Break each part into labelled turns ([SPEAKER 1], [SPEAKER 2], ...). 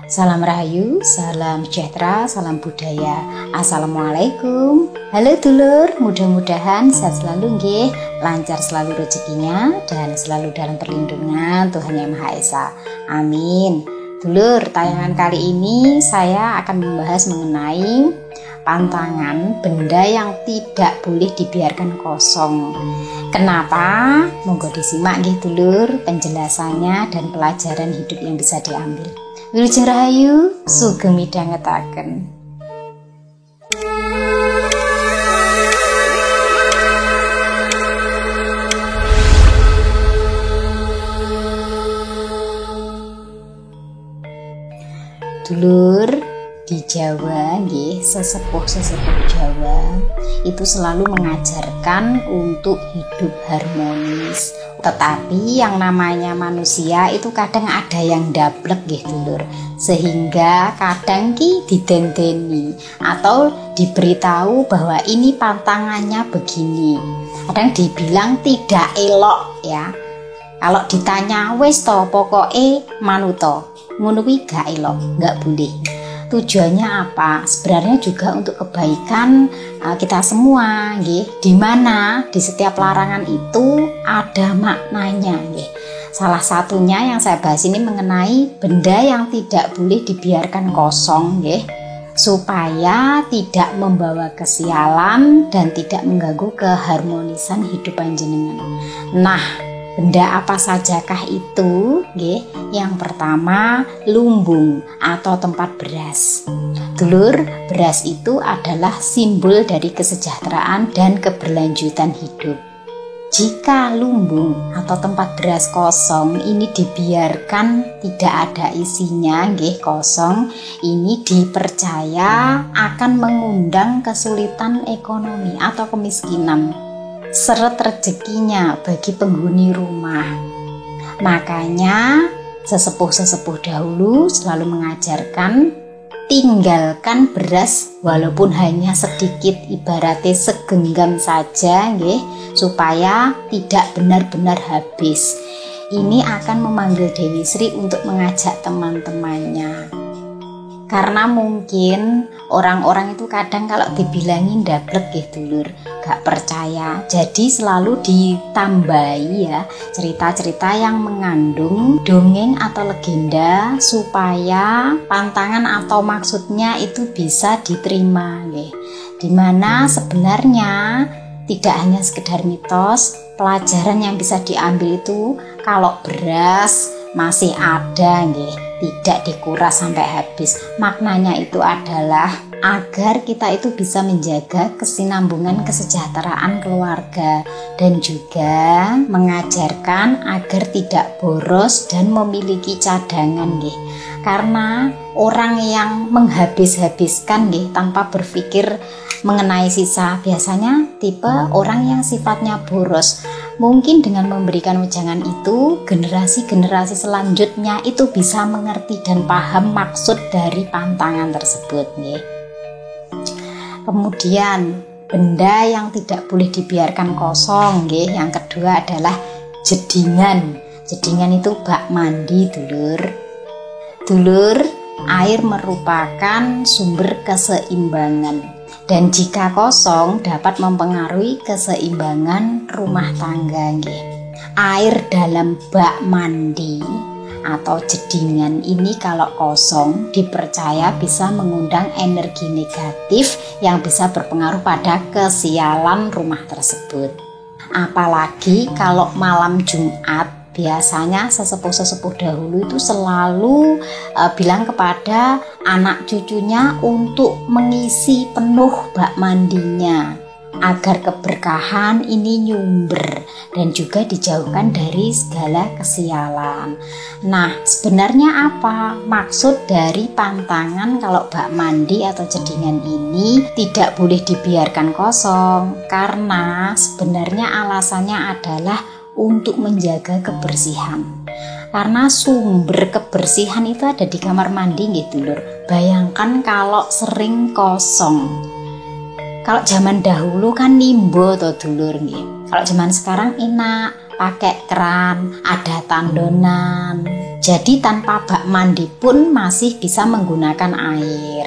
[SPEAKER 1] Salam Rahayu, salam sejahtera, salam budaya. Assalamualaikum. Halo dulur, mudah-mudahan sehat selalu nggih, lancar selalu rezekinya dan selalu dalam perlindungan Tuhan Yang Maha Esa. Amin. Dulur, tayangan kali ini saya akan membahas mengenai pantangan benda yang tidak boleh dibiarkan kosong. Kenapa? Monggo disimak nggih dulur penjelasannya dan pelajaran hidup yang bisa diambil. Wilujeng Rahayu, sugeng midhangetaken. Dulur, di Jawa nggih, sesepuh-sesepuh Jawa itu selalu mengajarkan untuk hidup harmonis. Tetapi yang namanya manusia itu kadang ada yang dablek nggih dulur. Sehingga kadang didenteni atau diberitahu bahwa ini pantangannya begini. Kadang dibilang tidak elok ya. Kalau ditanya wis to pokoke manuto. Ngono kuwi gak elok, gak boleh. Tujuannya apa? Sebenarnya juga untuk kebaikan kita semua, nggih. Di mana di setiap larangan itu ada maknanya, nggih. Salah satunya yang saya bahas ini mengenai benda yang tidak boleh dibiarkan kosong, nggih, supaya tidak membawa kesialan dan tidak mengganggu keharmonisan hidup panjenengan. Nah, benda apa sajakah itu? Nggih, yang pertama lumbung atau tempat beras. Dulur, beras itu adalah simbol dari kesejahteraan dan keberlanjutan hidup. Jika lumbung atau tempat beras kosong ini dibiarkan tidak ada isinya, nggih, kosong, ini dipercaya akan mengundang kesulitan ekonomi atau kemiskinan, seret rezekinya bagi penghuni rumah. Makanya sesepuh-sesepuh dahulu selalu mengajarkan tinggalkan beras walaupun hanya sedikit, ibaratnya segenggam saja, nggih, supaya tidak benar-benar habis. Ini akan memanggil Dewi Sri untuk mengajak teman-temannya. Karena mungkin orang-orang itu kadang kalau dibilangin dablek ya dulur, gak percaya. Jadi selalu ditambahi ya cerita-cerita yang mengandung dongeng atau legenda supaya pantangan atau maksudnya itu bisa diterima, nggih. Dimana sebenarnya tidak hanya sekedar mitos, pelajaran yang bisa diambil itu kalau beras masih ada, nggih, tidak dikuras sampai habis. Maknanya itu adalah agar kita itu bisa menjaga kesinambungan kesejahteraan keluarga dan juga mengajarkan agar tidak boros dan memiliki cadangan, nggih. Karena orang yang menghabis-habiskan, nggih, tanpa berpikir mengenai sisa biasanya tipe orang yang sifatnya boros. Mungkin dengan memberikan wejangan itu, generasi-generasi selanjutnya itu bisa mengerti dan paham maksud dari pantangan tersebut, nggih. Kemudian benda yang tidak boleh dibiarkan kosong, nggih. Yang kedua adalah jedingan. Jedingan itu bak mandi, dulur. Dulur, air merupakan sumber keseimbangan. Dan jika kosong dapat mempengaruhi keseimbangan rumah tangga, nggih. Air dalam bak mandi atau jedingan ini kalau kosong dipercaya bisa mengundang energi negatif yang bisa berpengaruh pada kesialan rumah tersebut. Apalagi kalau malam Jumat, biasanya sesepuh-sesepuh dahulu itu selalu bilang kepada anak cucunya untuk mengisi penuh bak mandinya agar keberkahan ini nyumber dan juga dijauhkan dari segala kesialan. Nah, sebenarnya apa maksud dari pantangan kalau bak mandi atau jedingan ini tidak boleh dibiarkan kosong? Karena sebenarnya alasannya adalah untuk menjaga kebersihan. Karena sumber kebersihan itu ada di kamar mandi, nggih dulur. Bayangkan kalau sering kosong. Kalau zaman dahulu kan nimbo to dulur, nggih. Kalau zaman sekarang enak, pakai keran, ada tandonan. Jadi tanpa bak mandi pun masih bisa menggunakan air.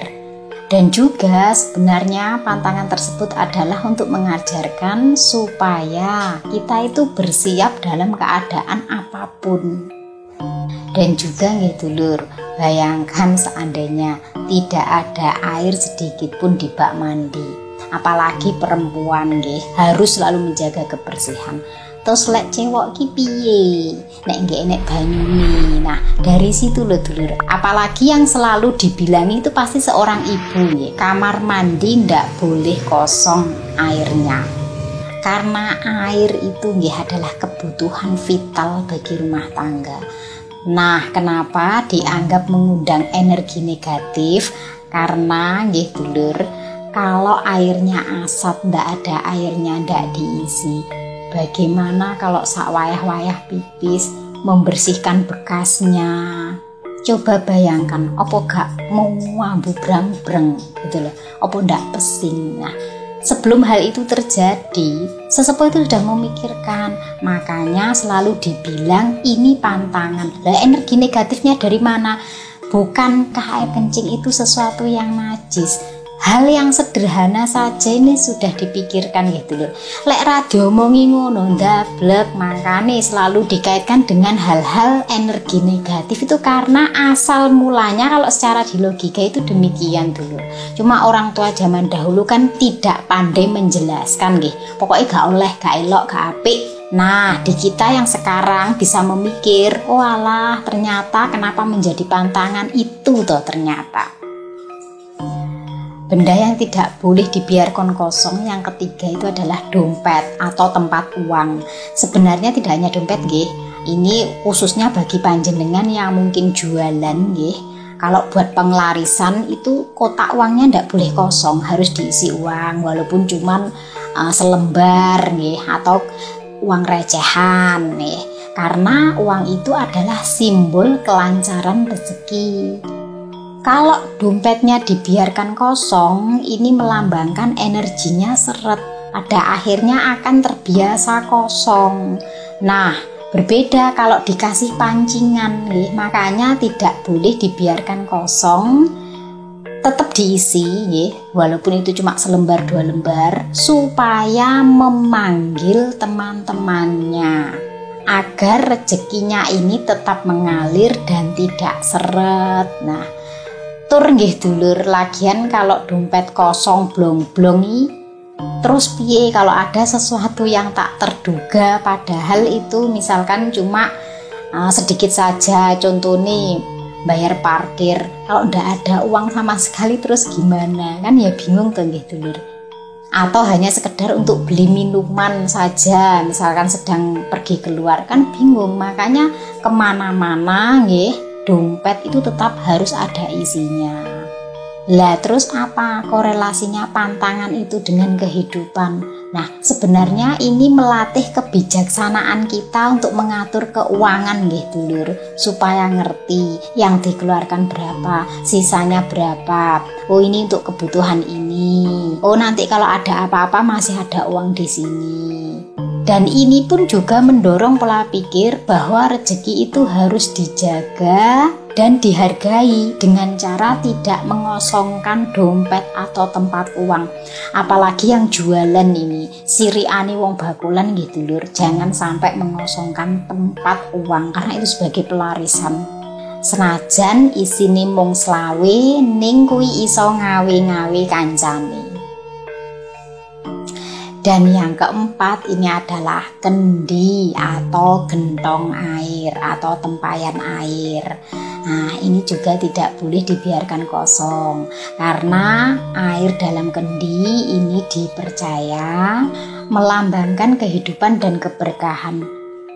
[SPEAKER 1] Dan juga sebenarnya pantangan tersebut adalah untuk mengajarkan supaya kita itu bersiap dalam keadaan apapun. Dan juga nggih dulur, bayangkan seandainya tidak ada air sedikit pun di bak mandi. Apalagi perempuan nggih harus selalu menjaga kebersihan. Terus lek cewek ki piye? Nek nggih enek banyune. Nah, dari situ loh dulur. Apalagi yang selalu dibilangi itu pasti seorang ibu nggih. Kamar mandi ndak boleh kosong airnya. Karena air itu nggih adalah kebutuhan vital bagi rumah tangga. Nah, kenapa dianggap mengundang energi negatif? Karena nggih dulur, kalau airnya asat ndak ada airnya ndak diisi. Bagaimana kalau sak wayah-wayah pipis membersihkan bekasnya? Coba bayangkan, opo gak mau ambu-brang-breng gitu loh, opo ndak pesing. Nah, sebelum hal itu terjadi, sesepuh itu sudah memikirkan. Makanya selalu dibilang ini pantangan. Lah energi negatifnya dari mana? Bukankah air kencing itu sesuatu yang najis? Hal yang sederhana saja ini sudah dipikirkan gitu loh. Lek radio omongi ngono ndablek, makane selalu dikaitkan dengan hal-hal energi negatif itu karena asal mulanya kalau secara di logika itu demikian dulu. Cuma orang tua zaman dahulu kan tidak pandai menjelaskan nggih. Pokoknya gak oleh, gak elok, gak apik. Nah, di kita yang sekarang bisa memikir, oh alah ternyata kenapa menjadi pantangan itu toh ternyata. Benda yang tidak boleh dibiarkan kosong yang ketiga itu adalah dompet atau tempat uang. Sebenarnya tidak hanya dompet nggih. Ini khususnya bagi panjenengan yang mungkin jualan nggih. Kalau buat penglarisan itu kotak uangnya tidak boleh kosong, harus diisi uang walaupun cuman selembar nggih atau uang recehan nggih. Karena uang itu adalah simbol kelancaran rezeki. Kalau dompetnya dibiarkan kosong, ini melambangkan energinya seret. Pada akhirnya akan terbiasa kosong. Nah, berbeda kalau dikasih pancingan, makanya tidak boleh dibiarkan kosong. Tetap diisi, walaupun itu cuma selembar dua lembar, supaya memanggil teman-temannya. Agar rezekinya ini tetap mengalir dan tidak seret. Nah, tur nggih dulur, lagian kalau dompet kosong blong-blong terus piye kalau ada sesuatu yang tak terduga, padahal itu misalkan cuma sedikit saja, contoh nih bayar parkir, kalau ndak ada uang sama sekali terus gimana, kan ya bingung tuh nggih dulur. Atau hanya sekedar untuk beli minuman saja, misalkan sedang pergi keluar, kan bingung. Makanya kemana-mana nggih dompet itu tetap harus ada isinya. Lah terus apa korelasinya pantangan itu dengan kehidupan? Nah, sebenarnya ini melatih kebijaksanaan kita untuk mengatur keuangan nggih dulur, supaya ngerti yang dikeluarkan berapa, sisanya berapa. Oh, ini untuk kebutuhan ini. Oh, nanti kalau ada apa-apa masih ada uang di sini. Dan ini pun juga mendorong pola pikir bahwa rezeki itu harus dijaga dan dihargai dengan cara tidak mengosongkan dompet atau tempat uang. Apalagi yang jualan ini, siriane wong bakulan gitu lur, jangan sampai mengosongkan tempat uang karena itu sebagai pelarisan. Senajan isine mung selawe, ning kuwi iso ngawe-ngawe kancane. Dan yang keempat ini adalah kendi atau gentong air atau tempayan air. Nah, ini juga tidak boleh dibiarkan kosong karena air dalam kendi ini dipercaya melambangkan kehidupan dan keberkahan.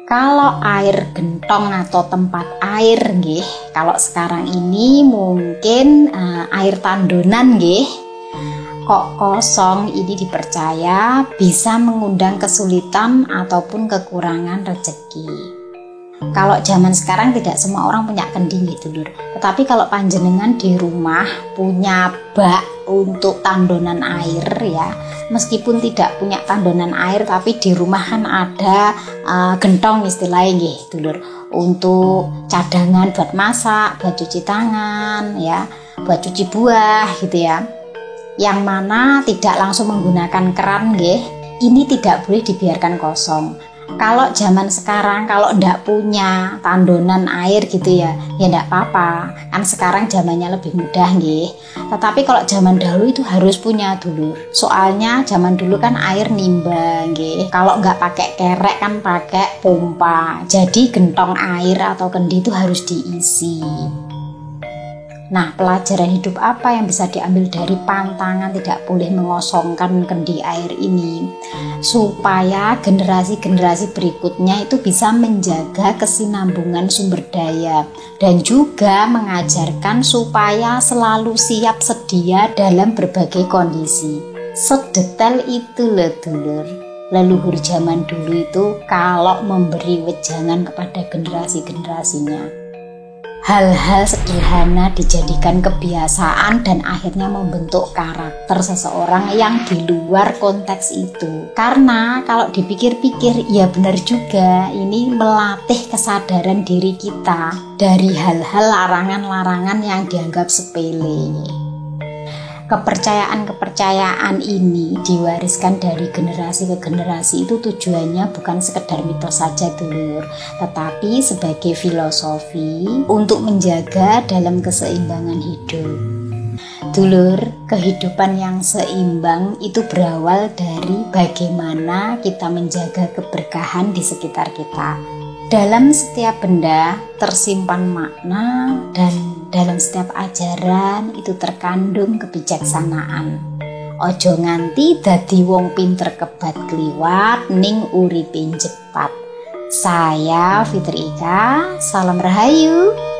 [SPEAKER 1] Kalau air gentong atau tempat air nggih, kalau sekarang ini mungkin air tandonan nggih. Kok kosong ini dipercaya bisa mengundang kesulitan ataupun kekurangan rezeki. Kalau zaman sekarang tidak semua orang punya kendi gitu lur. Tetapi kalau panjenengan di rumah punya bak untuk tandonan air ya, meskipun tidak punya tandonan air tapi di rumah kan ada gentong istilahnya gitu lur. untuk cadangan buat masak, buat cuci tangan, ya, buat cuci buah gitu ya. Yang mana tidak langsung menggunakan keran nggih. Ini tidak boleh dibiarkan kosong. Kalau zaman sekarang kalau ndak punya tandonan air gitu ya ndak apa-apa. Kan sekarang zamannya lebih mudah nggih. Tetapi kalau zaman dahulu itu harus punya dulur. Soalnya zaman dulu kan air nimba nggih. Kalau nggak pakai kerek kan pakai pompa. Jadi gentong air atau kendi itu harus diisi. Nah, pelajaran hidup apa yang bisa diambil dari pantangan tidak boleh mengosongkan kendi air ini? Supaya generasi-generasi berikutnya itu bisa menjaga kesinambungan sumber daya dan juga mengajarkan supaya selalu siap sedia dalam berbagai kondisi. Sedetail itu loh dulur. Leluhur zaman dulu itu kalau memberi wejangan kepada generasi-generasinya. Hal-hal sederhana dijadikan kebiasaan dan akhirnya membentuk karakter seseorang yang di luar konteks itu. Karena kalau dipikir-pikir ya benar juga, ini melatih kesadaran diri kita dari hal-hal larangan-larangan yang dianggap sepele. Kepercayaan-kepercayaan ini diwariskan dari generasi ke generasi itu tujuannya bukan sekedar mitos saja dulur, tetapi sebagai filosofi untuk menjaga dalam keseimbangan hidup. Dulur, kehidupan yang seimbang itu berawal dari bagaimana kita menjaga keberkahan di sekitar kita. Dalam setiap benda tersimpan makna dan dalam setiap ajaran itu terkandung kebijaksanaan. Ojo nganti dadi wong pinter kebat kliwat ning uripin cepat. Saya Fitri Ika, salam rahayu.